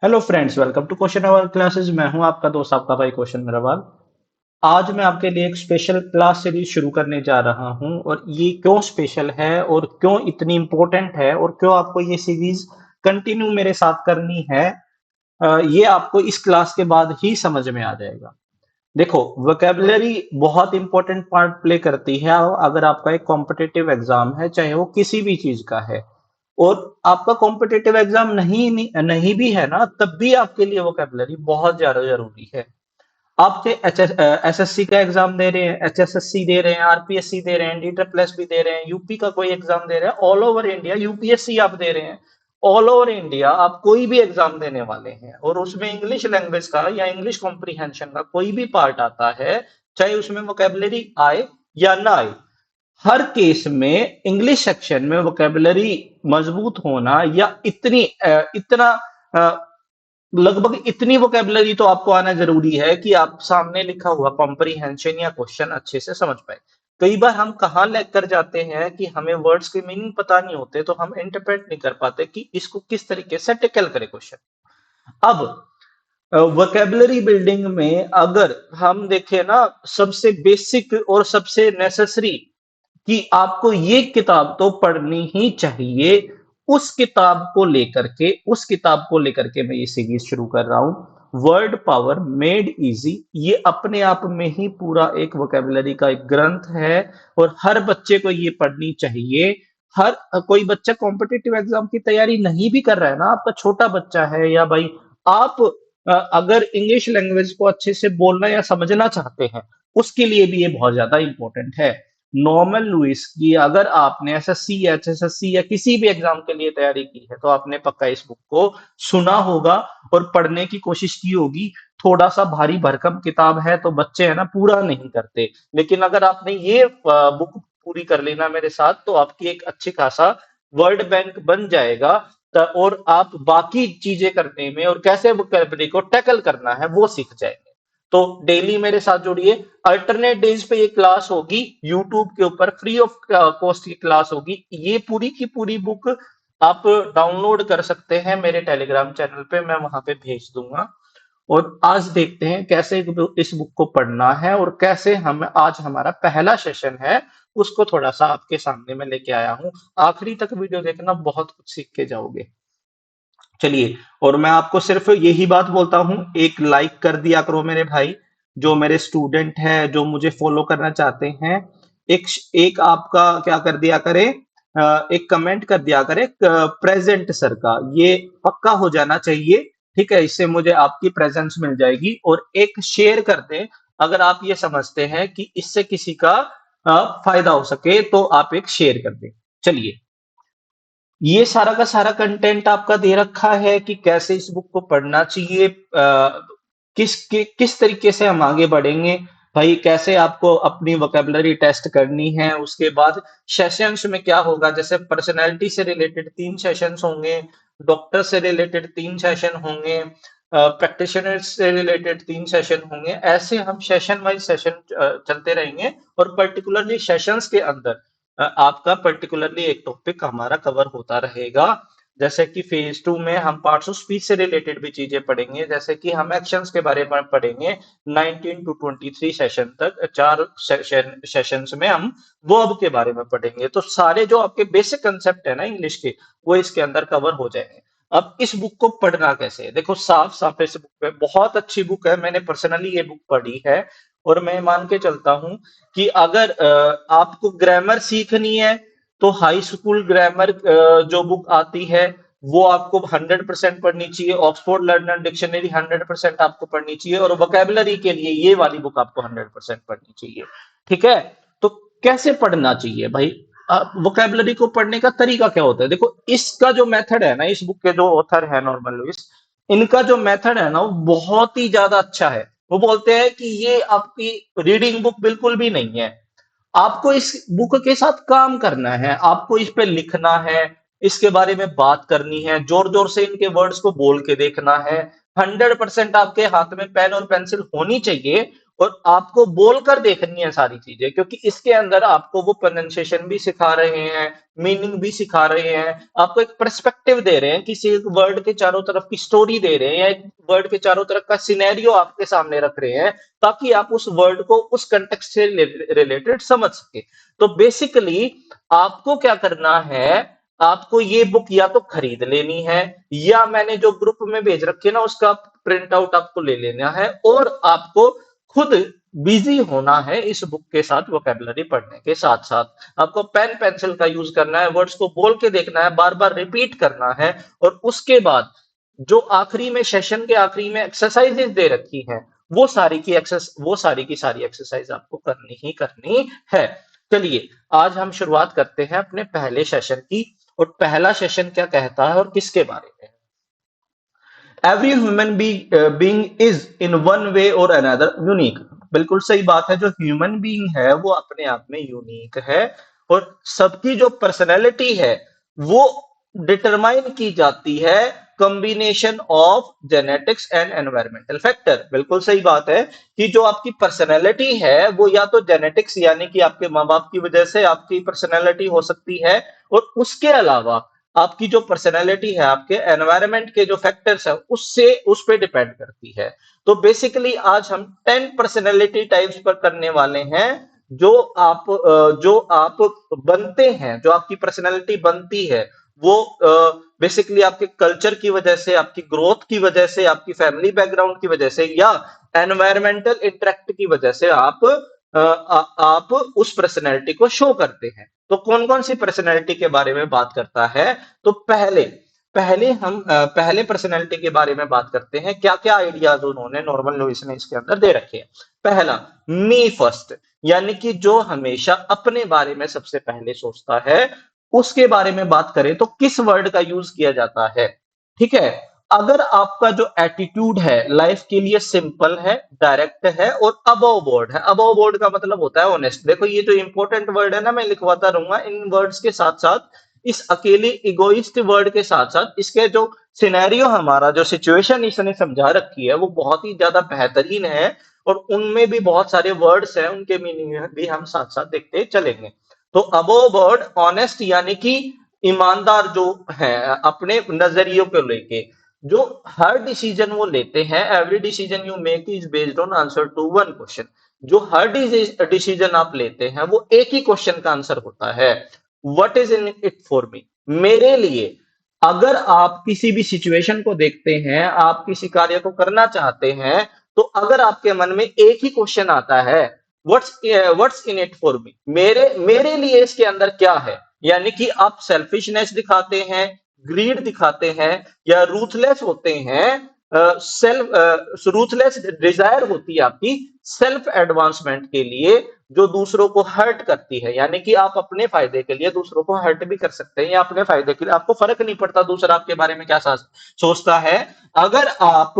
Hello friends, welcome to question hour classes. मैं हूं आपका दोस्त, आपका भाई क्वेश्चन मेरावाल। आज मैं आपके लिए एक स्पेशल क्लास सीरीज शुरू करने जा रहा हूं, और ये क्यों स्पेशल है और क्यों इतनी इंपॉर्टेंट है और क्यों आपको ये सीरीज कंटिन्यू मेरे साथ करनी है, ये आपको इस क्लास के बाद ही समझ में आ जाएगा। देखो, वोकेबलरी बहुत इंपॉर्टेंट पार्ट प्ले करती है अगर आपका एक कॉम्पिटिटिव एग्जाम है, चाहे वो किसी भी चीज का है। और आपका कॉम्पिटिटिव एग्जाम नहीं भी है ना, तब भी आपके लिए वोकेबलरी बहुत ज्यादा जरूरी है। आप एसएससी का एग्जाम दे रहे हैं, एचएसएससी दे रहे हैं, आरपीएससी दे रहे हैं, डी ट्रिपल एस भी दे रहे हैं, यूपी का कोई एग्जाम दे रहे हैं, ऑल ओवर इंडिया यूपीएससी आप दे रहे हैं। ऑल ओवर इंडिया आप कोई भी एग्जाम देने वाले हैं और उसमें इंग्लिश लैंग्वेज का या इंग्लिश कॉम्प्रिहेंशन का कोई भी पार्ट आता है, चाहे उसमें वोकेबलरी आए या ना आए, हर केस में इंग्लिश सेक्शन में वोकेबलरी मजबूत होना या इतना लगभग इतनी वोकेबलरी तो आपको आना जरूरी है कि आप सामने लिखा हुआ कॉम्प्रिहेंशन या क्वेश्चन अच्छे से समझ पाए। कई बार हम कहाँ लैग कर जाते हैं कि हमें वर्ड्स के मीनिंग पता नहीं होते, तो हम इंटरप्रेट नहीं कर पाते कि इसको किस तरीके से टैकल करें क्वेश्चन। अब वोकेबलरी बिल्डिंग में अगर हम देखें ना, सबसे बेसिक और सबसे नेसेसरी कि आपको ये किताब तो पढ़नी ही चाहिए। उस किताब को लेकर के मैं ये सीरीज शुरू कर रहा हूं, वर्ड पावर मेड इजी। ये अपने आप में ही पूरा एक वोकेबलरी का एक ग्रंथ है और हर बच्चे को ये पढ़नी चाहिए। हर कोई बच्चा कॉम्पिटिटिव एग्जाम की तैयारी नहीं भी कर रहा है ना, आपका छोटा बच्चा है या भाई आप अगर इंग्लिश लैंग्वेज को अच्छे से बोलना या समझना चाहते हैं, उसके लिए भी ये बहुत ज्यादा इंपॉर्टेंट है। नॉर्मल लुइस की अगर आपने एसएससी या एचएसएससी या किसी भी एग्जाम के लिए तैयारी की है, तो आपने पक्का इस बुक को सुना होगा और पढ़ने की कोशिश की होगी। थोड़ा सा भारी भरकम किताब है, तो बच्चे है ना पूरा नहीं करते, लेकिन अगर आपने ये बुक पूरी कर लेना मेरे साथ, तो आपकी एक अच्छी खासा वर्ड बैंक बन जाएगा। और आप बाकी चीजें करने में और कैसे वोकैबुलरी को टैकल करना है वो सीख जाएंगे। तो डेली मेरे साथ जुड़िए। अल्टरनेट डेज पे ये क्लास होगी, यूट्यूब के ऊपर फ्री ऑफ कॉस्ट की क्लास होगी। ये पूरी की पूरी बुक आप डाउनलोड कर सकते हैं मेरे टेलीग्राम चैनल पे, मैं वहां पे भेज दूंगा। और आज देखते हैं कैसे इस बुक को पढ़ना है और कैसे हम आज हमारा पहला सेशन है, उसको थोड़ा सा आपके सामने मैं लेके आया हूं। आखिरी तक वीडियो देखना, बहुत कुछ सीख के जाओगे। चलिए, और मैं आपको सिर्फ यही बात बोलता हूं, एक लाइक कर दिया करो मेरे भाई। जो मेरे स्टूडेंट हैं जो मुझे फॉलो करना चाहते हैं, एक एक आपका क्या कर दिया करे, एक कमेंट कर दिया करे प्रेजेंट सर का, ये पक्का हो जाना चाहिए। ठीक है, इससे मुझे आपकी प्रेजेंस मिल जाएगी। और एक शेयर कर दें अगर आप ये समझते हैं कि इससे किसी का फायदा हो सके, तो आप एक शेयर कर दें। चलिए, ये सारा का सारा कंटेंट आपका दे रखा है कि कैसे इस बुक को पढ़ना चाहिए, किस तरीके से हम आगे बढ़ेंगे। भाई, कैसे आपको अपनी वोकेबलरी टेस्ट करनी है, उसके बाद सेशंस में क्या होगा, जैसे पर्सनैलिटी से रिलेटेड 3 सेशंस होंगे, डॉक्टर से रिलेटेड 3 सेशन होंगे, प्रैक्टिशनर से रिलेटेड 3 सेशन होंगे। ऐसे हम सेशन वाइज सेशन चलते रहेंगे, और पर्टिकुलरली सेशंस के अंदर आपका पर्टिकुलरली एक टॉपिक हमारा कवर होता रहेगा। जैसे कि फेज 2 में हम पार्ट्स ऑफ स्पीच से रिलेटेड भी चीजें पढ़ेंगे, जैसे कि हम एक्शंस के बारे में पढ़ेंगे। 19 to 23 सेशन तक 4 सेशंस में हम वर्ब के बारे में पढ़ेंगे। तो सारे जो आपके बेसिक कंसेप्ट है ना इंग्लिश के, वो इसके अंदर कवर हो जाएंगे। अब इस बुक को पढ़ना कैसे है, देखो साफ साफ इस बुक पे, बहुत अच्छी बुक है, मैंने पर्सनली ये बुक पढ़ी है। और मैं मान के चलता हूं कि अगर आपको ग्रामर सीखनी है, तो हाई स्कूल ग्रामर जो बुक आती है, वो आपको 100% पढ़नी चाहिए। ऑक्सफोर्ड लर्नर डिक्शनरी 100% आपको पढ़नी चाहिए, और वोकेबलरी के लिए ये वाली बुक आपको 100% पढ़नी चाहिए। ठीक है, तो कैसे पढ़ना चाहिए भाई, वोकेबलरी को पढ़ने का तरीका क्या होता है। देखो, इसका जो मेथड है ना, इस बुक के जो ऑथर है नॉर्मन लुइस, इनका जो मेथड है ना, वो बहुत ही ज्यादा अच्छा है। वो बोलते हैं कि ये आपकी रीडिंग बुक बिल्कुल भी नहीं है। आपको इस बुक के साथ काम करना है, आपको इस पे लिखना है, इसके बारे में बात करनी है, जोर जोर से इनके वर्ड्स को बोल के देखना है। 100% आपके हाथ में पेन और पेंसिल होनी चाहिए, और आपको बोलकर देखनी है सारी चीजें, क्योंकि इसके अंदर आपको वो प्रोनाउंसिएशन भी सिखा रहे हैं, मीनिंग भी सिखा रहे हैं, आपको एक पर्सपेक्टिव दे रहे हैं, किसी एक वर्ड के चारों तरफ की स्टोरी दे रहे हैं, या एक वर्ड के चारों तरफ का सिनेरियो आपके सामने रख रहे हैं, ताकि आप उस वर्ड को उस कंटेक्स्ट से रिलेटेड समझ सके। तो बेसिकली आपको क्या करना है, आपको ये बुक या तो खरीद लेनी है, या मैंने जो ग्रुप में भेज रखी है ना उसका प्रिंट आउट आपको ले लेना है, और आपको खुद बिजी होना है इस बुक के साथ, वोकेबलरी पढ़ने के साथ साथ आपको पेन पेंसिल का यूज करना है, वर्ड्स को बोल के देखना है, बार बार रिपीट करना है, और उसके बाद जो आखिरी में सेशन के आखिरी में एक्सरसाइजेज दे रखी हैं, वो सारी की सारी एक्सरसाइज आपको करनी ही करनी है। चलिए आज हम शुरुआत करते हैं अपने पहले सेशन की, और पहला सेशन क्या कहता है और किसके बारे में? Every human being is in one way और अनदर यूनिक। बिल्कुल सही बात है, जो ह्यूमन बीइंग है वो अपने आप में यूनिक है, और सबकी जो पर्सनैलिटी है वो डिटरमाइन की जाती है combination of genetics and environmental factor. बिल्कुल सही बात है कि जो आपकी पर्सनैलिटी है वो या तो जेनेटिक्स यानी कि आपके माँ बाप की वजह से आपकी पर्सनैलिटी हो सकती है, और उसके अलावा आपकी जो पर्सनैलिटी है आपके एनवायरनमेंट के जो फैक्टर्स है उससे उस पे डिपेंड करती है। तो बेसिकली आज हम 10 पर्सनैलिटी टाइप्स पर करने वाले हैं, जो आप बनते हैं, जो आपकी पर्सनैलिटी बनती है, वो बेसिकली आपके कल्चर की वजह से, आपकी ग्रोथ की वजह से, आपकी फैमिली बैकग्राउंड की वजह से, या एनवायरमेंटल इंटरेक्ट की वजह से आप उस पर्सनैलिटी को शो करते हैं। तो कौन कौन सी पर्सनैलिटी के बारे में बात करता है? तो पहले पहले हम पहले पर्सनैलिटी के बारे में बात करते हैं, क्या क्या आइडियाज उन्होंने, नॉर्मन लुइस ने इसके अंदर दे रखे हैं। पहला, मी फर्स्ट, यानी कि जो हमेशा अपने बारे में सबसे पहले सोचता है। उसके बारे में बात करें तो किस वर्ड का यूज किया जाता है? ठीक है, अगर आपका जो एटीट्यूड है लाइफ के लिए सिंपल है, डायरेक्ट है और अबव बोर्ड है। अबव बोर्ड का मतलब होता है ऑनेस्ट। देखो ये जो इंपॉर्टेंट वर्ड है ना, मैं लिखवाता रहूंगा इन वर्ड्स के साथ साथ, इस अकेले इगोइस्ट वर्ड के साथ साथ इसके जो सिनेरियो, हमारा जो सिचुएशन इसने समझा रखी है वो बहुत ही ज्यादा बेहतरीन है, और उनमें भी बहुत सारे वर्ड्स हैं, उनके मीनिंग भी हम साथ साथ देखते चलेंगे। तो अबव बोर्ड ऑनेस्ट यानी कि ईमानदार जो है अपने नजरियों को लेके, जो हर डिसीजन वो लेते हैं, every decision you make is based on answer to one question. जो हर डिसीजन आप लेते हैं वो एक ही क्वेश्चन का आंसर होता है, what is in it for me, मेरे लिए। अगर आप किसी भी सिचुएशन को देखते हैं, आप किसी कार्य को करना चाहते हैं, तो अगर आपके मन में एक ही क्वेश्चन आता है, what's in it for me, मेरे मेरे लिए इसके अंदर क्या है, यानी कि आप सेल्फिशनेस दिखाते हैं, ग्रीड दिखाते हैं, या रूथलेस होते हैं, रूथलेस डिजायर होती है आपकी सेल्फ एडवांसमेंट के लिए, जो दूसरों को हर्ट करती है, यानी कि आप अपने फायदे के लिए दूसरों को हर्ट भी कर सकते हैं, या अपने फायदे के लिए आपको फर्क नहीं पड़ता दूसरा आपके बारे में क्या सोचता है। अगर आप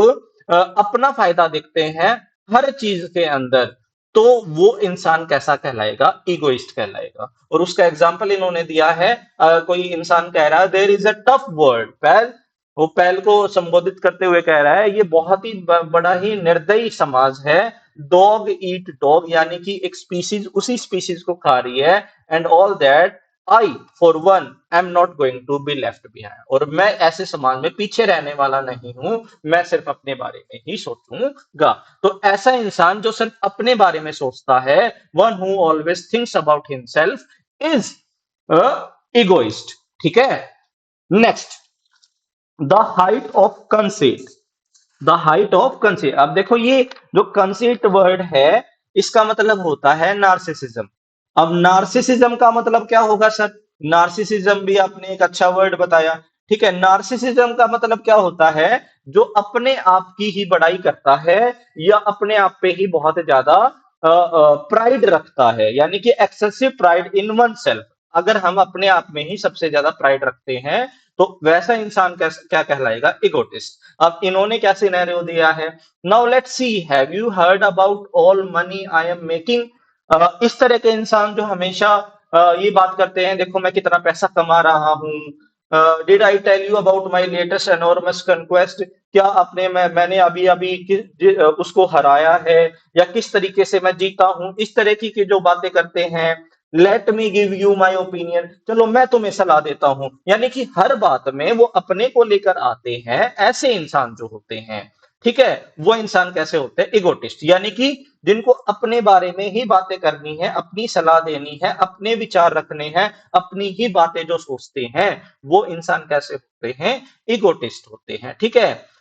अपना फायदा देखते हैं हर चीज के अंदर, तो वो इंसान कैसा कहलाएगा? इगोइस्ट कहलाएगा। और उसका एग्जाम्पल इन्होंने दिया है, कोई इंसान कह रहा है there is a tough word पैल, वो पैल को संबोधित करते हुए कह रहा है ये बहुत ही बड़ा ही निर्दयी समाज है। डॉग ईट डॉग, यानी कि एक स्पीसीज उसी स्पीसीज को खा रही है, and all that I for one am not going to be left behind, और मैं ऐसे समाज में पीछे रहने वाला नहीं हूं, मैं सिर्फ अपने बारे में ही सोचूंगा। तो ऐसा इंसान जो सिर्फ अपने बारे में सोचता है, one who always thinks about himself, is egoist. ठीक है, next, the height of conceit. The height of conceit, अब देखो ये जो कंसेट वर्ड है इसका मतलब होता है नार्सिसिज्म। अब नार्सिसिज्म का मतलब क्या होगा सर? नार्सिसिज्म भी आपने एक अच्छा वर्ड बताया। ठीक है, नार्सिसिज्म का मतलब क्या होता है? जो अपने आप की ही बड़ाई करता है, या अपने आप पे ही बहुत ज्यादा प्राइड रखता है, यानी कि excessive pride in one self. अगर हम अपने आप में ही सबसे ज्यादा प्राइड रखते हैं, तो वैसा इंसान क्या कहलाएगा? इगोटिस्ट। अब इन्होंने क्या सिनेरियो दिया है? Now let's see, have you heard about all money I am making. इस तरह के इंसान जो हमेशा ये बात करते हैं, देखो मैं कितना पैसा कमा रहा हूं, did I tell you about my latest enormous conquest, क्या आपने मैंने अभी अभी उसको हराया है, या किस तरीके से मैं जीता हूं, इस तरह की जो बातें करते हैं। Let me give you my opinion, चलो मैं तुम्हें सलाह देता हूं, यानी कि हर बात में वो अपने को लेकर आते हैं। ऐसे इंसान जो होते हैं, ठीक है, वो इंसान कैसे होते हैं? इगोटिस्ट, यानी कि जिनको अपने बारे में ही बातें करनी है, अपनी सलाह देनी है, अपने विचार रखने हैं, अपनी ही बातें जो सोचते हैं, वो इंसान कैसे होते हैं? इगोटिस्ट होते हैं, ठीक है।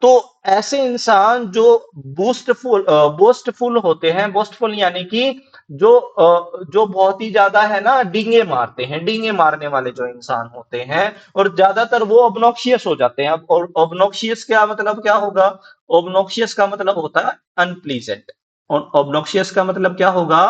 तो ऐसे इंसान जो बोस्टफुल होते हैं, बोस्टफुल यानी कि जो बहुत ही ज्यादा है ना, डींगे मारते हैं, डींगे मारने वाले जो इंसान होते हैं, और ज्यादातर वो ऑब्नॉक्शियस हो जाते हैं। अब और ऑब्नॉक्शियस क्या मतलब क्या होगा? ऑब्नॉक्शियस का मतलब होता है अनप्लीजेंट, और ऑब्नॉक्शियस का मतलब क्या होगा?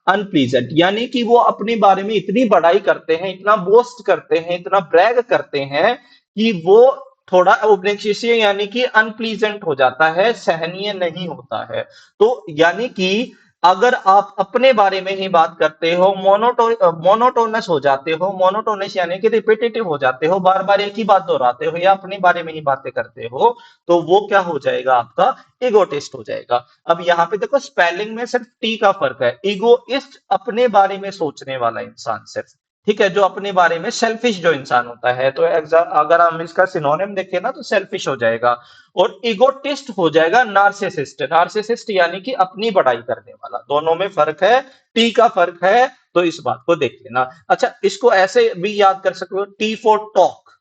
अनप्लीजेंट, यानी कि वो अपने बारे में इतनी बड़ाई करते हैं, इतना बोस्ट करते हैं, इतना ब्रैग करते हैं कि वो थोड़ा ऑब्नॉक्शियस यानी कि अनप्लीजेंट हो जाता है, सहनीय नहीं होता है। तो यानी कि अगर आप अपने बारे में ही बात करते हो, मोनोटोनस हो जाते हो, मोनोटोनस यानी कि रिपीटेटिव हो जाते हो, बार बार एक ही बात दोहराते हो, या अपने बारे में ही बातें करते हो, तो वो क्या हो जाएगा? आपका इगोटिस्ट हो जाएगा। अब यहाँ पे देखो, स्पेलिंग में सिर्फ टी का फर्क है। इगोइस्ट अपने बारे में सोचने वाला इंसान सिर्फ, ठीक है, जो अपने बारे में सेल्फिश जो इंसान होता है। तो अगर हम इसका सिनोनिम देखें ना, तो सेल्फिश हो जाएगा। और इगोटिस्ट हो जाएगा नार्सिसिस्ट। नार्सिसिस्ट यानी कि अपनी बड़ाई करने वाला। दोनों में फर्क है, टी का फर्क है, तो इस बात को देख लेना। अच्छा, इसको ऐसे भी याद कर सकते हो, टी फॉर टॉक,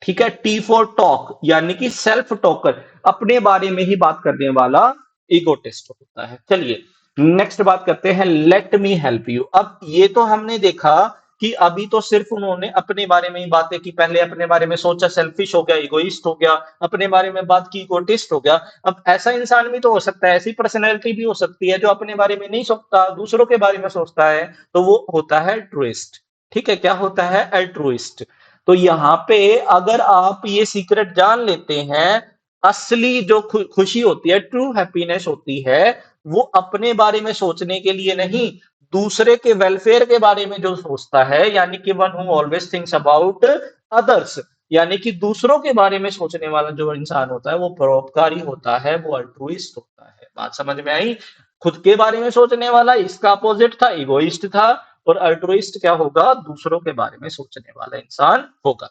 ठीक है, टी फॉर टॉक यानी कि सेल्फ टॉकर, अपने बारे में ही बात करने वाला इगोटिस्ट होता है। चलिए नेक्स्ट बात करते हैं, लेट मी हेल्प यू। अब ये तो हमने देखा कि अभी तो सिर्फ उन्होंने अपने बारे में ही बातें की, पहले अपने बारे में सोचा, सेल्फिश हो गया, इगोइस्ट हो गया, अपने बारे में बात की, इगोटिस्ट हो गया। अब ऐसा इंसान भी तो हो सकता है, ऐसी पर्सनैलिटी भी हो सकती है जो अपने बारे में नहीं सोचता, दूसरों के बारे में सोचता है, तो वो होता है ट्रूइस्ट। ठीक है, क्या होता है? अल्ट्रुइस्ट। तो यहाँ पे अगर आप ये सीक्रेट जान लेते हैं, असली जो खुशी होती है, ट्रू हैप्पीनेस होती है, वो अपने बारे में सोचने के लिए नहीं, दूसरे के वेलफेयर के बारे में जो सोचता है, यानी कि one who always thinks about others, यानी कि दूसरों के बारे में सोचने वाला जो इंसान होता है, वो परोपकारी होता है, वो अल्ट्रुइस्ट होता है। बात समझ में आई? खुद के बारे में सोचने वाला इसका अपोजिट था, इगोइस्ट था। और अल्ट्रुइस्ट क्या होगा? दूसरों के बारे में सोचने वाला इंसान होगा।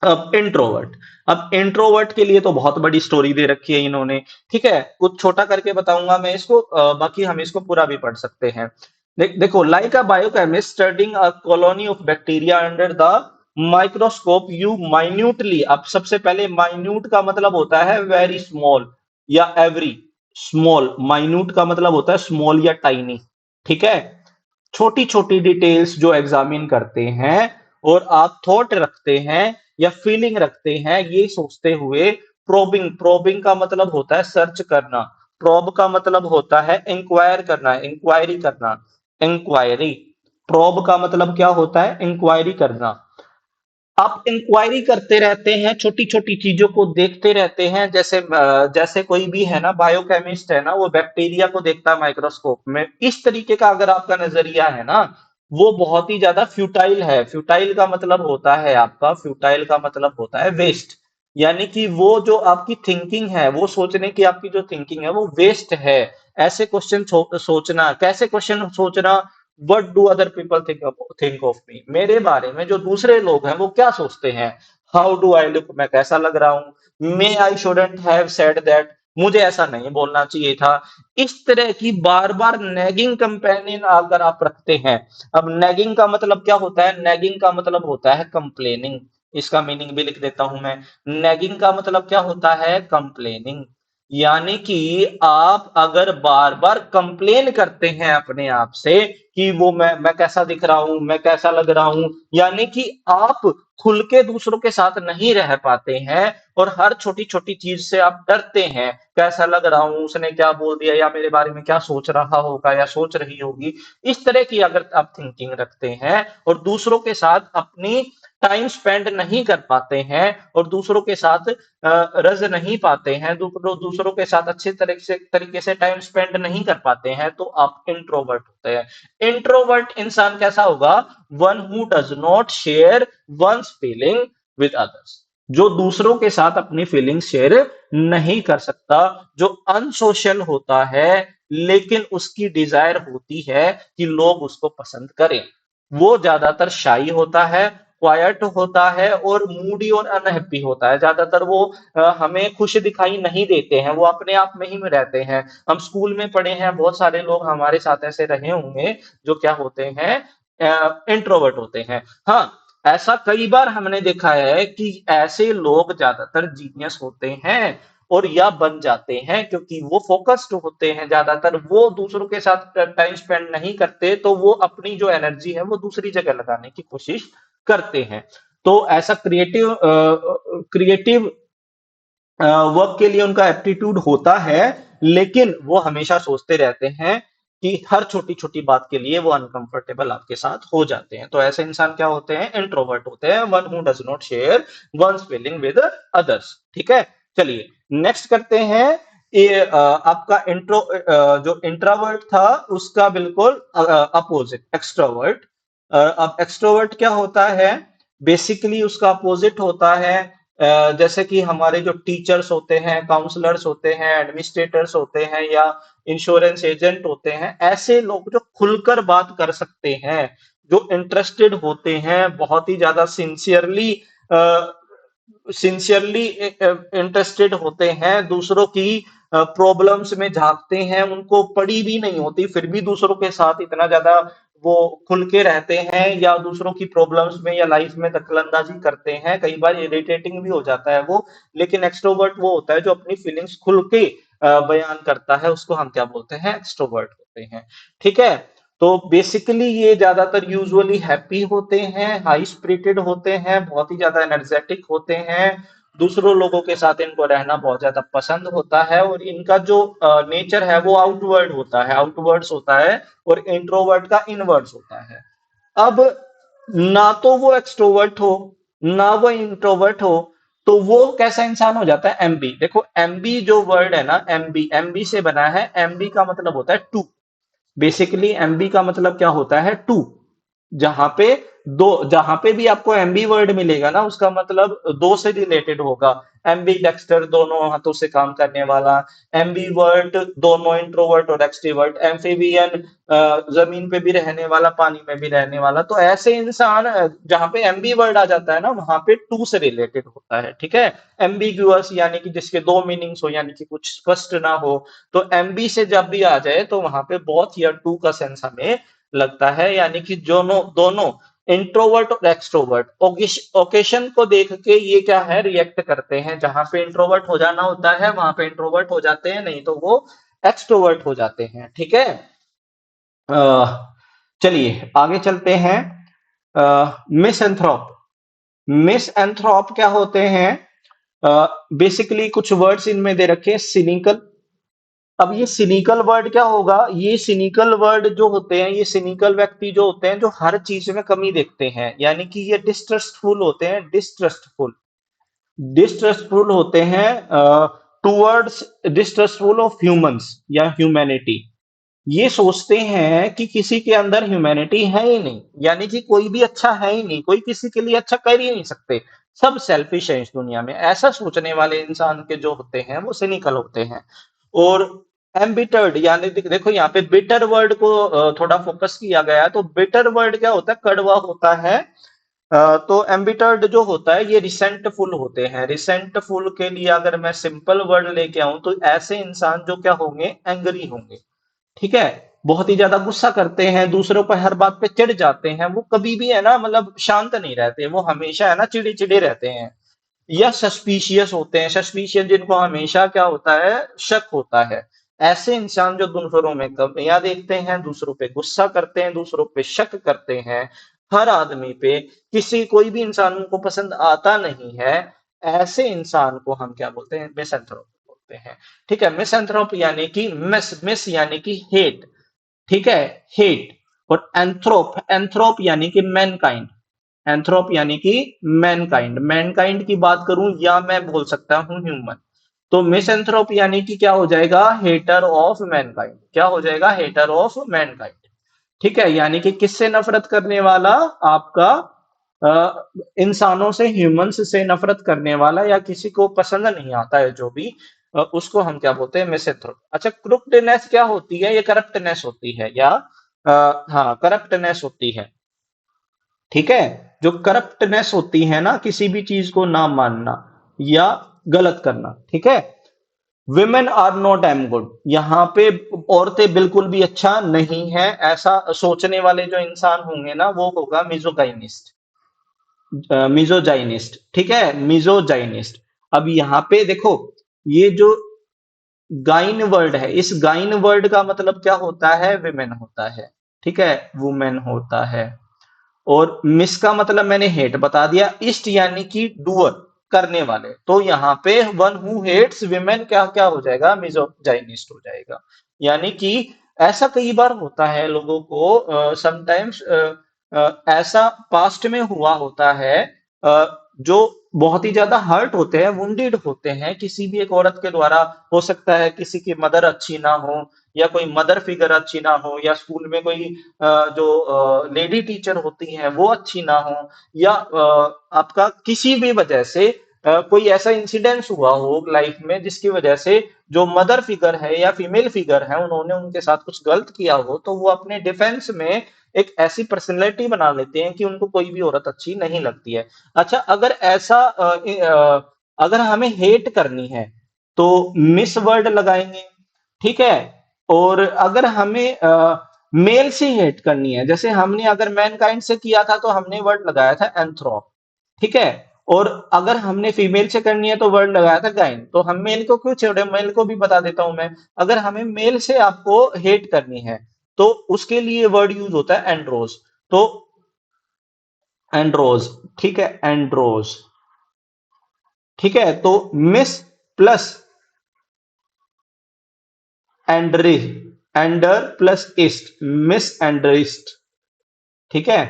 अब इंट्रोवर्ट। अब इंट्रोवर्ट के लिए तो बहुत बड़ी स्टोरी दे रखी है इन्होंने, ठीक है, कुछ छोटा करके बताऊंगा मैं इसको, बाकी हम इसको पूरा भी पढ़ सकते हैं। देखो, like a biochemist studying a colony of bacteria under the microscope, you minutely. अब सबसे पहले, माइन्यूट का मतलब होता है वेरी स्मॉल या एवरी स्मॉल। माइन्यूट का मतलब होता है स्मॉल या टाइनी, ठीक है, छोटी छोटी डिटेल्स जो एग्जामिन करते हैं, और आप थॉट रखते हैं या फीलिंग रखते हैं, ये सोचते हुए। प्रोबिंग, प्रोबिंग का मतलब होता है सर्च करना। प्रोब का मतलब होता है इंक्वायर करना, इंक्वायरी करना, इंक्वायरी। प्रोब का मतलब क्या होता है? इंक्वायरी करना। आप इंक्वायरी करते रहते हैं, छोटी छोटी चीजों को देखते रहते हैं। जैसे कोई भी है ना, बायोकेमिस्ट है ना, वो बैक्टीरिया को देखता है माइक्रोस्कोप में। इस तरीके का अगर आपका नजरिया है ना, वो बहुत ही ज्यादा फ्यूटाइल है। फ्यूटाइल का मतलब होता है, आपका फ्यूटाइल का मतलब होता है वेस्ट, यानी कि वो जो आपकी थिंकिंग है, वो सोचने की आपकी जो थिंकिंग है, वो वेस्ट है। ऐसे क्वेश्चन सोचना, कैसे क्वेश्चन सोचना? What do other people think of me, मेरे बारे में जो दूसरे लोग हैं वो क्या सोचते हैं। हाउ डू आई लुक, मैं कैसा लग रहा हूं। May I shouldn't have said that, मुझे ऐसा नहीं बोलना चाहिए था। इस तरह की बार बार नैगिंग कंपेनियन अगर आप रखते हैं। अब नैगिंग का मतलब क्या होता है? नैगिंग का मतलब होता है कंप्लेनिंग। इसका मीनिंग भी लिख देता हूं मैं। नैगिंग का मतलब क्या होता है? कंप्लेनिंग। यानी कि आप अगर बार बार कंप्लेन करते हैं अपने आप से कि वो मैं कैसा दिख रहा हूं, मैं कैसा लग रहा हूं, यानी कि आप खुल के दूसरों के साथ नहीं रह पाते हैं, और हर छोटी छोटी चीज से आप डरते हैं। कैसा लग रहा हूं, उसने क्या बोल दिया, या मेरे बारे में क्या सोच रहा होगा या सोच रही होगी। इस तरह की अगर आप थिंकिंग रखते हैं, और दूसरों के साथ अपनी टाइम स्पेंड नहीं कर पाते हैं और दूसरों के साथ रज नहीं पाते हैं, दूसरों के साथ अच्छे तरीके से टाइम स्पेंड नहीं कर पाते हैं, तो आप इंट्रोवर्ट होते हैं। इंट्रोवर्ट इंसान कैसा होगा? One who does not share one's feeling with others, जो दूसरों के साथ अपनी फीलिंग्स शेयर नहीं कर सकता, जो अनसोशल होता है, लेकिन उसकी डिजायर होती है कि लोग उसको पसंद करें। वो ज्यादातर शाई होता है, क्वाइट होता है और मूडी और अनहैप्पी होता है। ज्यादातर वो हमें खुश दिखाई नहीं देते हैं, वो अपने आप में ही में रहते हैं। हम स्कूल में पढ़े हैं, बहुत सारे लोग हमारे साथ ऐसे रहे होंगे जो क्या होते हैं, इंट्रोवर्ट होते हैं। हाँ, ऐसा कई बार हमने देखा है कि ऐसे लोग ज्यादातर जीनियस होते हैं और या बन जाते हैं, क्योंकि वो फोकस्ड होते हैं, ज्यादातर वो दूसरों के साथ टाइम स्पेंड नहीं करते, तो वो अपनी जो एनर्जी है वो दूसरी जगह लगाने की कोशिश करते हैं। तो ऐसा क्रिएटिव वर्क के लिए उनका एप्टीट्यूड होता है, लेकिन वो हमेशा सोचते रहते हैं कि हर छोटी छोटी बात के लिए वो अनकंफर्टेबल आपके साथ हो जाते हैं। तो ऐसे इंसान क्या होते हैं? इंट्रोवर्ट होते हैं, one who does not share one's feeling with others. ठीक है, चलिए नेक्स्ट करते हैं। ये आपका जो इंट्रोवर्ट था उसका बिल्कुल अपोजिट एक्सट्रोवर्ट। अब एक्सट्रोवर्ट क्या होता है? बेसिकली उसका अपोजिट होता है, जैसे कि हमारे जो टीचर्स होते हैं, काउंसलर्स होते हैं, एडमिनिस्ट्रेटर्स होते हैं या इंश्योरेंस एजेंट होते हैं, ऐसे लोग जो खुलकर बात कर सकते हैं, जो इंटरेस्टेड होते हैं, बहुत ही ज्यादा सिंसियरली इंटरेस्टेड होते हैं, दूसरों की प्रॉब्लम्स में झांकते हैं, उनको पड़ी भी नहीं होती फिर भी दूसरों के साथ इतना ज्यादा वो खुल के रहते हैं, या दूसरों की प्रॉब्लम्स में या लाइफ में दखलंदाजी करते हैं, कई बार इरिटेटिंग भी हो जाता है वो। लेकिन एक्सट्रोवर्ट वो होता है जो अपनी फीलिंग्स खुल के बयान करता है, उसको हम क्या बोलते हैं? एक्सट्रोवर्ट होते हैं। ठीक है, तो बेसिकली ये ज्यादातर यूजुअली हैप्पी होते हैं, हाई स्पिरिटेड होते हैं, बहुत ही ज्यादा एनर्जेटिक होते हैं, दूसरों लोगों के साथ इनको रहना बहुत ज्यादा पसंद होता है, और इनका जो नेचर है वो आउटवर्ड होता है, आउटवर्ड्स होता है, और इंट्रोवर्ट का इनवर्ड्स होता है। अब ना तो वो एक्सट्रोवर्ट हो, ना वो इंट्रोवर्ट हो, तो वो कैसा इंसान हो जाता है? एमबी। देखो एमबी जो वर्ड है ना, एमबी एमबी से बना है, एमबी का मतलब होता है टू। बेसिकली एमबी का मतलब क्या होता है? टू। जहां पे जहां पे भी आपको एमबी वर्ड मिलेगा ना, उसका मतलब दो से रिलेटेड होगा। एमबी डेक्स्टर, दोनों हाथों से काम करने वाला। एमबी वर्ट, दोनों इंट्रोवर्ट और एक्सट्रोवर्ट। एम्फीबियन, जमीन पे भी रहने वाला, पानी में भी रहने वाला। तो ऐसे इंसान जहां पे एमबी वर्ड आ जाता है ना, वहां पे टू से रिलेटेड होता है। ठीक है, एम्बिग्यूअस यानी कि जिसके दो मीनिंग्स हो, यानी कि कुछ स्पष्ट ना हो। तो एमबी से जब भी आ जाए तो वहां पे बहुत या टू का सेंस हमें लगता है, यानी कि दोनों दोनों इंट्रोवर्ट और एक्सट्रोवर्ट ओकेशन को देख के ये क्या है, रिएक्ट करते हैं। जहां पे इंट्रोवर्ट हो जाना होता है वहां पे इंट्रोवर्ट हो जाते हैं, नहीं तो वो एक्सट्रोवर्ट हो जाते हैं। ठीक है, चलिए आगे चलते हैं। मिस एंथ्रोप। मिस एंथ्रोप क्या होते हैं? बेसिकली कुछ वर्ड्स इनमें दे रखे हैं। सिनिकल। अब ये सिनिकल वर्ड क्या होगा? ये सिनिकल वर्ड जो होते हैं, ये सिनिकल व्यक्ति जो होते हैं, जो हर चीज में कमी देखते हैं, यानी कि ये डिस्ट्रस्टफुल होते हैं। डिस्ट्रस्टफुल डिस्ट्रस्टफुल होते हैं टूवर्ड्स, डिस्ट्रस्टफुल ऑफ ह्यूमंस या ह्यूमैनिटी। ये सोचते हैं कि किसी के अंदर ह्यूमैनिटी है ही नहीं, यानी कि कोई भी अच्छा है ही नहीं, कोई किसी के लिए अच्छा कर ही नहीं सकते, सब सेल्फिश है इस दुनिया में। ऐसा सोचने वाले इंसान के जो होते हैं वो सिनिकल होते हैं। और एम्बिटर्ड, यानी देखो यहाँ पे बिटर वर्ड को थोड़ा फोकस किया गया है। तो बिटर वर्ड क्या होता है? कड़वा होता है। तो एम्बिटर्ड जो होता है ये रिसेंटफुल होते हैं। रिसेंटफुल के लिए अगर मैं सिंपल वर्ड लेके आऊं तो ऐसे इंसान जो क्या होंगे? एंग्री होंगे। ठीक है, बहुत ही ज्यादा गुस्सा करते हैं, दूसरों पर हर बात पे चिढ़ जाते हैं, वो कभी भी है ना, मतलब शांत नहीं रहते, वो हमेशा है ना चिड़े चिड़े रहते हैं। या सस्पिशियस होते हैं। सस्पिशियस जिनको हमेशा क्या होता है? शक होता है। ऐसे इंसान जो दूसरों में कमियां देखते हैं, दूसरों पे गुस्सा करते हैं, दूसरों पे शक करते हैं, हर आदमी पे, कोई भी इंसान उनको पसंद आता नहीं है, ऐसे इंसान को हम क्या बोलते हैं? मिसएंथ्रोप बोलते हैं। ठीक है, मिसएंथ्रोप यानी कि मिस यानी कि हेट। ठीक है, हेट। और एंथ्रोप, एंथ्रोप यानी कि मैनकाइंड। एंथ्रोप यानी कि मैनकाइंड, मैनकाइंड की बात करूं या मैं बोल सकता हूं ह्यूमन। तो मिसएंथ्रोप यानी कि क्या हो जाएगा, हेटर ऑफ मैनकाइंड, क्या हो जाएगा, हेटर ऑफ मैनकाइंड। ठीक है, यानी कि किससे नफरत करने वाला, आपका इंसानों से, ह्यूमंस से नफरत करने वाला, या किसी को पसंद नहीं आता है जो भी, उसको हम क्या बोलते हैं, मिसएंथ्रोप। अच्छा, क्रुप्टनेस क्या होती है, ये करप्टनेस होती है, या हाँ करप्टनेस होती है। ठीक है, जो करप्टनेस होती है ना, किसी भी चीज को ना मानना या गलत करना। ठीक है, women are not am good, यहाँ पे औरतें बिल्कुल भी अच्छा नहीं है, ऐसा सोचने वाले जो इंसान होंगे ना, वो होगा मिजोगाइनिस्ट, मिजोजाइनिस्ट। ठीक है, मिजोजाइनिस्ट। अब यहाँ पे देखो, ये जो गाइन वर्ड है, इस गाइन वर्ड का मतलब क्या होता है, विमेन होता है। ठीक है, वुमेन होता है। और मिस का मतलब मैंने हेट बता दिया, ईस्ट यानी कि डूअर, करने वाले। तो यहाँ पे वन हु हेट्स विमेन क्या क्या हो जाएगा, मिसोजाइनिस्ट हो जाएगा। यानी कि ऐसा कई बार होता है लोगों को, समटाइम्स ऐसा पास्ट में हुआ होता है, जो बहुत ही ज्यादा हर्ट होते हैं, वुंडेड होते हैं किसी भी एक औरत के द्वारा। हो सकता है किसी की मदर अच्छी ना हो, या कोई मदर फिगर अच्छी ना हो, या स्कूल में कोई जो लेडी टीचर होती हैं वो अच्छी ना हो, या आपका किसी भी वजह से कोई ऐसा इंसिडेंस हुआ हो लाइफ में जिसकी वजह से जो मदर फिगर है या फीमेल फिगर है, उन्होंने उनके साथ कुछ गलत किया हो, तो वो अपने डिफेंस में एक ऐसी पर्सनैलिटी बना लेते हैं कि उनको कोई भी औरत अच्छी नहीं लगती है। अच्छा, अगर ऐसा अगर हमें हेट करनी है तो मिस वर्ड लगाएंगे। ठीक है, और अगर हमें मेल से हेट करनी है, जैसे हमने अगर मैनकाइंड से किया था तो हमने वर्ड लगाया था एंथ्रोप। ठीक है, और अगर हमने फीमेल से करनी है तो वर्ड लगाया था गाइन। तो हम मेल को क्यों छोड़े, मेल को भी बता देता हूं मैं। अगर हमें मेल से आपको हेट करनी है तो उसके लिए वर्ड यूज होता है एंड्रोज। तो एंड्रोज, ठीक है, एंड्रोज। ठीक है, तो mis plus andry, andr plus ist, misandrist. ठीक है,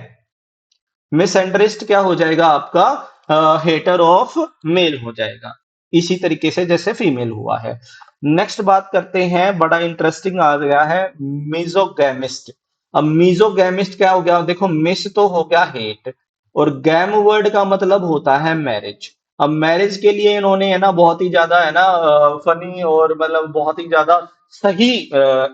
मिस एंड्रिस्ट क्या हो जाएगा आपका, हेटर ऑफ मेल हो जाएगा, इसी तरीके से जैसे फीमेल हुआ है। नेक्स्ट बात करते हैं, बड़ा इंटरेस्टिंग आ गया है, मीजोगैमिस्ट। अब मीजोगैमिस्ट क्या हो गया, देखो मिस तो हो गया हेट, और गैम वर्ड का मतलब होता है मैरिज। अब मैरिज के लिए इन्होंने है ना बहुत ही ज्यादा है ना फनी, और मतलब बहुत ही ज्यादा सही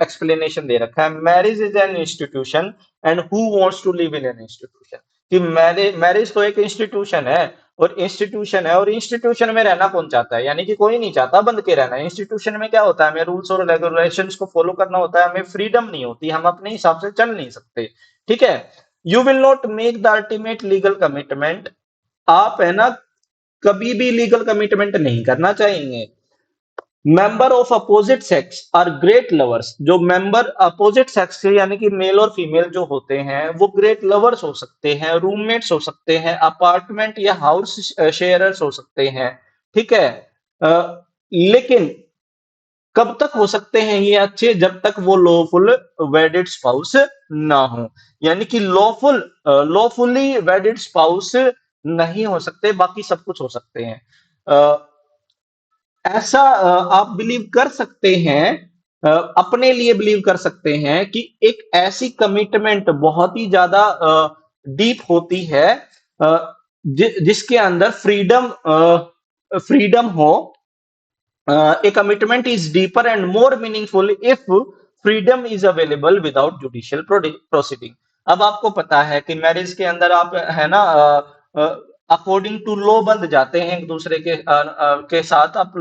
एक्सप्लेनेशन दे रखा है। Marriage is an institution and who wants to live in an institution. कि मैरिज मैरिज तो एक इंस्टीट्यूशन है, और इंस्टीट्यूशन है, और इंस्टीट्यूशन में रहना कौन चाहता है, यानी कि कोई नहीं चाहता बंद के रहना। इंस्टीट्यूशन में क्या होता है, हमें रूल्स और रेगुलेशंस को फॉलो करना होता है, हमें फ्रीडम नहीं होती, हम अपने हिसाब से चल नहीं सकते। ठीक है, you will not make the ultimate legal commitment, आप है ना कभी भी लीगल कमिटमेंट नहीं करना चाहेंगे। Member of opposite sex are great lovers, जो मेंबर अपोजिट सेक्स के यानी कि मेल और फीमेल जो होते हैं वो ग्रेट लवर्स हो सकते हैं, रूममेट्स हो सकते हैं, अपार्टमेंट या हाउस शेयरर्स हो सकते हैं। ठीक है, लेकिन कब तक हो सकते हैं ये अच्छे, जब तक वो लॉफुल वेडिड स्पाउस ना हो। यानी कि लॉफुली वेडिड स्पाउस नहीं हो सकते, बाकी सब कुछ हो सकते हैं। ऐसा आप बिलीव कर सकते हैं, अपने लिए बिलीव कर सकते हैं कि एक ऐसी कमिटमेंट बहुत ही ज्यादा डीप होती है, जिसके अंदर फ्रीडम हो। A commitment is deeper and more meaningful if freedom is available without judicial proceeding। अब आपको पता है कि मैरिज के अंदर आप है ना अकॉर्डिंग टू लॉ बंध जाते हैं एक दूसरे के साथ, आप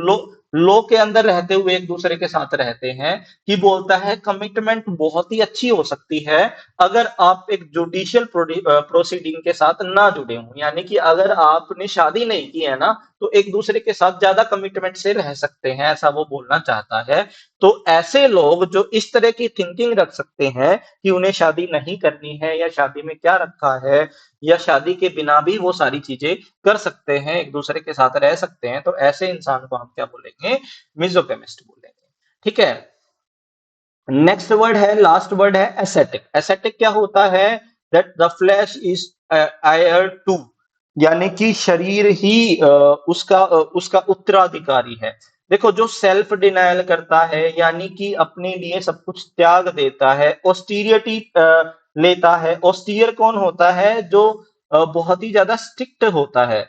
लॉ के अंदर रहते हुए एक दूसरे के साथ रहते हैं। कि बोलता है कमिटमेंट बहुत ही अच्छी हो सकती है अगर आप एक जुडिशियल प्रोसीडिंग के साथ ना जुड़े हों, यानी कि अगर आपने शादी नहीं की है ना तो एक दूसरे के साथ ज्यादा कमिटमेंट से रह सकते हैं, ऐसा वो बोलना चाहता है। तो ऐसे लोग जो इस तरह की थिंकिंग रख सकते हैं कि उन्हें शादी नहीं करनी है, या शादी में क्या रखा है, या शादी के बिना भी वो सारी चीजें कर सकते हैं, एक दूसरे के साथ रह सकते हैं, तो ऐसे इंसान को हम क्या बोलेंगे, मिजोकेमिस्ट बोलेंगे। ठीक है, नेक्स्ट वर्ड है, लास्ट वर्ड है एसेटिक। एसेटिक क्या होता है, that the flesh is ire too, यानी कि शरीर ही उसका उत्तराधिकारी है। देखो, जो सेल्फ डिनायल करता है, यानी कि अपने लिए सब कुछ त्याग देता है, ऑस्टीरियटी लेता है। ऑस्टियर कौन होता है? जो बहुत ही ज्यादा स्ट्रिक्ट होता है,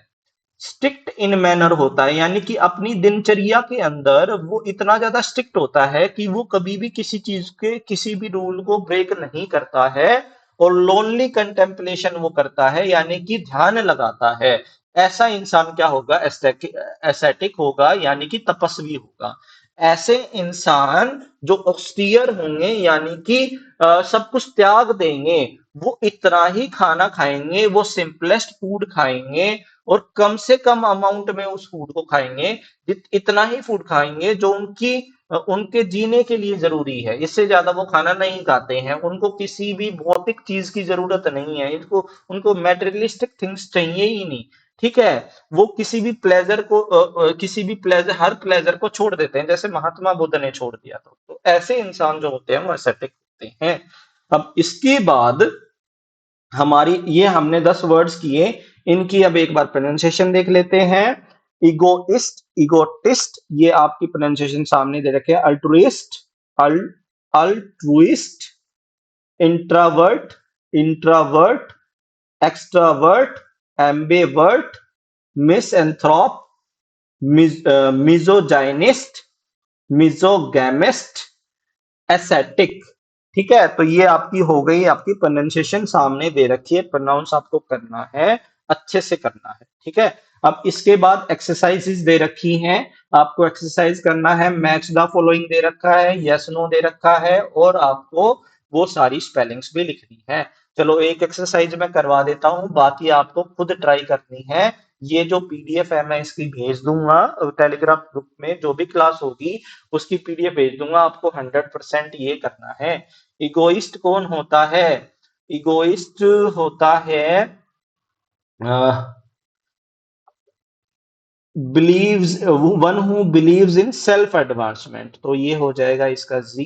स्ट्रिक्ट इन मैनर होता है, यानी कि अपनी दिनचर्या के अंदर वो इतना ज्यादा स्ट्रिक्ट होता है कि वो कभी भी किसी चीज के किसी भी रूल को ब्रेक नहीं करता है। और लोनली कंटेम्पलेशन वो करता है, यानी कि ध्यान लगाता है। ऐसा इंसान क्या होगा? एस्थेटिक होगा, यानी कि तपस्वी होगा। ऐसे इंसान जो ऑस्टियर होंगे, यानी कि सब कुछ त्याग देंगे, वो इतना ही खाना खाएंगे, वो सिंपलेस्ट फूड खाएंगे, और कम से कम अमाउंट में उस फूड को खाएंगे। इतना ही फूड खाएंगे जो उनके जीने के लिए जरूरी है। इससे ज्यादा वो खाना नहीं खाते हैं। उनको किसी भी भौतिक चीज की जरूरत नहीं है, इनको उनको मेटेरियलिस्टिक थिंग्स चाहिए ही नहीं। ठीक है। वो किसी भी प्लेजर को किसी भी प्लेजर हर प्लेजर को छोड़ देते हैं, जैसे महात्मा बुद्ध ने छोड़ दिया। तो ऐसे इंसान जो होते हैं वो एसेटिक होते हैं। अब इसके बाद हमारी ये हमने 10 वर्ड्स किए, इनकी अब एक बार प्रोनाउंसिएशन देख लेते हैं। इगोइस्ट, इगोटिस्ट, ये आपकी प्रोनाउंसिएशन सामने दे रखे हैं। अल्ट्रुइस्ट, अल अल्ट्रुइस्ट, इंट्रावर्ट, इंट्रावर्ट, एक्सट्रावर्ट, एम्बिवर्ट, मिसएंथ्रोप, मिजोजाइनिस्ट, मिजोगैमिस्ट, एसेटिक। ठीक है, तो ये आपकी हो गई, आपकी प्रोनाउंसिएशन सामने दे रखी है, प्रोनाउंस आपको करना है, अच्छे से करना है। ठीक है। अब इसके बाद एक्सरसाइजेस दे रखी हैं, आपको एक्सरसाइज करना है। मैच द फॉलोइंग दे रखा है, यस नो दे रखा है, और आपको वो सारी स्पेलिंग्स भी लिखनी है। चलो एक एक्सरसाइज मैं करवा देता हूं, बाकी आपको खुद ट्राई करनी है। ये जो पीडीएफ है मैं इसकी भेज दूंगा टेलीग्राम ग्रुप में, जो भी क्लास होगी उसकी पीडीएफ भेज दूंगा आपको। 100% ये करना है। इगोइस्ट कौन होता है? इगोइस्ट होता है believes, one who believes in self advancement, तो ये हो जाएगा इसका जी।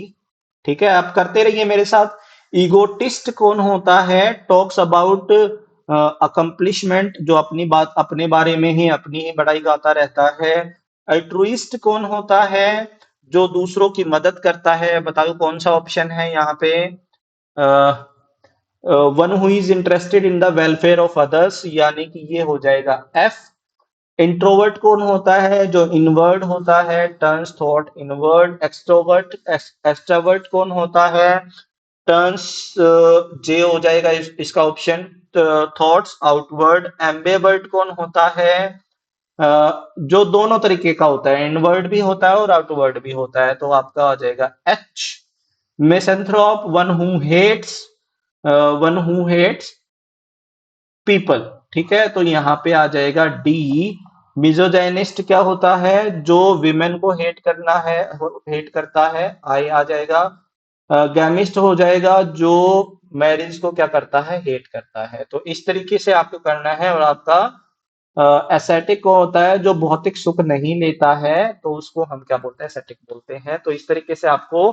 ठीक है, आप करते रहिए मेरे साथ। ईगोटिस्ट कौन होता है? टॉक्स अबाउट अकम्प्लिशमेंट, जो अपनी बात अपने बारे में ही अपनी ही बड़ाई गाता रहता है। अल्ट्रुइस्ट कौन होता है? जो दूसरों की मदद करता है। बताओ कौन सा ऑप्शन है यहाँ पे? One who is interested in the welfare of others, यानी कि ये हो जाएगा एफ। इंट्रोवर्ट कौन होता है? जो इनवर्ड होता है, टर्न्स थॉट इनवर्ड। एक्सट्रोवर्ट, एक्सट्रावर्ट कौन होता है? टर्न्स, जे हो जाएगा इसका ऑप्शन, थॉट्स आउटवर्ड। एम्बिवर्ट कौन होता है? जो दोनों तरीके का होता है, इनवर्ड भी होता है और आउटवर्ड भी होता है, तो आपका आ जाएगा H. Misanthrope, one who hates people. ठीक है, तो यहाँ पे आ जाएगा डी। मिजोजाइनिस्ट क्या होता है? जो विमेन को हेट करना है, हेट करता है, आई आ जाएगा। गैमिस्ट हो जाएगा जो मैरिज को क्या करता है? हेट करता है। तो इस तरीके से आपको करना है। और आपका एसेटिक को होता है जो भौतिक सुख नहीं लेता है, तो उसको हम क्या बोलते हैं? एसेटिक बोलते हैं। तो इस तरीके से आपको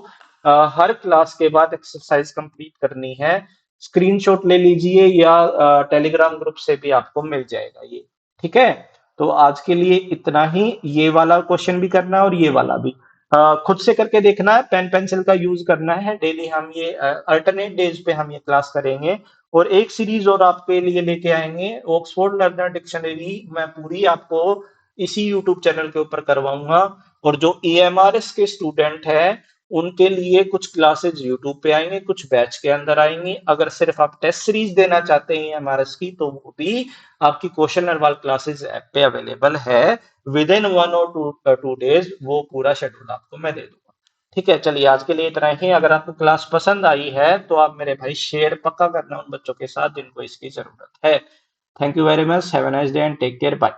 हर क्लास के बाद एक्सरसाइज कंप्लीट करनी है। स्क्रीनशॉट ले लीजिए या टेलीग्राम ग्रुप से भी आपको मिल जाएगा ये। ठीक है, तो आज के लिए इतना ही। ये वाला क्वेश्चन भी करना है और ये वाला भी खुद से करके देखना है। पेन पेंसिल का यूज करना है डेली। हम ये अल्टरनेट डेज पे हम ये क्लास करेंगे। और एक सीरीज और आपके लिए लेके आएंगे, ऑक्सफोर्ड लर्नर डिक्शनरी, मैं पूरी आपको इसी यूट्यूब चैनल के ऊपर करवाऊंगा। और जो ईएमआरएस के स्टूडेंट हैं उनके लिए कुछ क्लासेस यूट्यूब पे आएंगे, कुछ बैच के अंदर आएंगी। अगर सिर्फ आप टेस्ट सीरीज देना चाहते हैं ईएमआरएस की, तो वो भी आपकी क्वेश्चन नरवाल क्लासेस ऐप पे अवेलेबल है। विद इन 1 और 2 डेज वो पूरा शेड्यूल आपको मैं दे दूंगा। ठीक है, चलिए आज के लिए इतना ही। अगर आपको क्लास पसंद आई है तो आप मेरे भाई शेयर पक्का करना उन बच्चों के साथ जिनको इसकी जरूरत है। Thank you very much, have a nice day and take care, bye.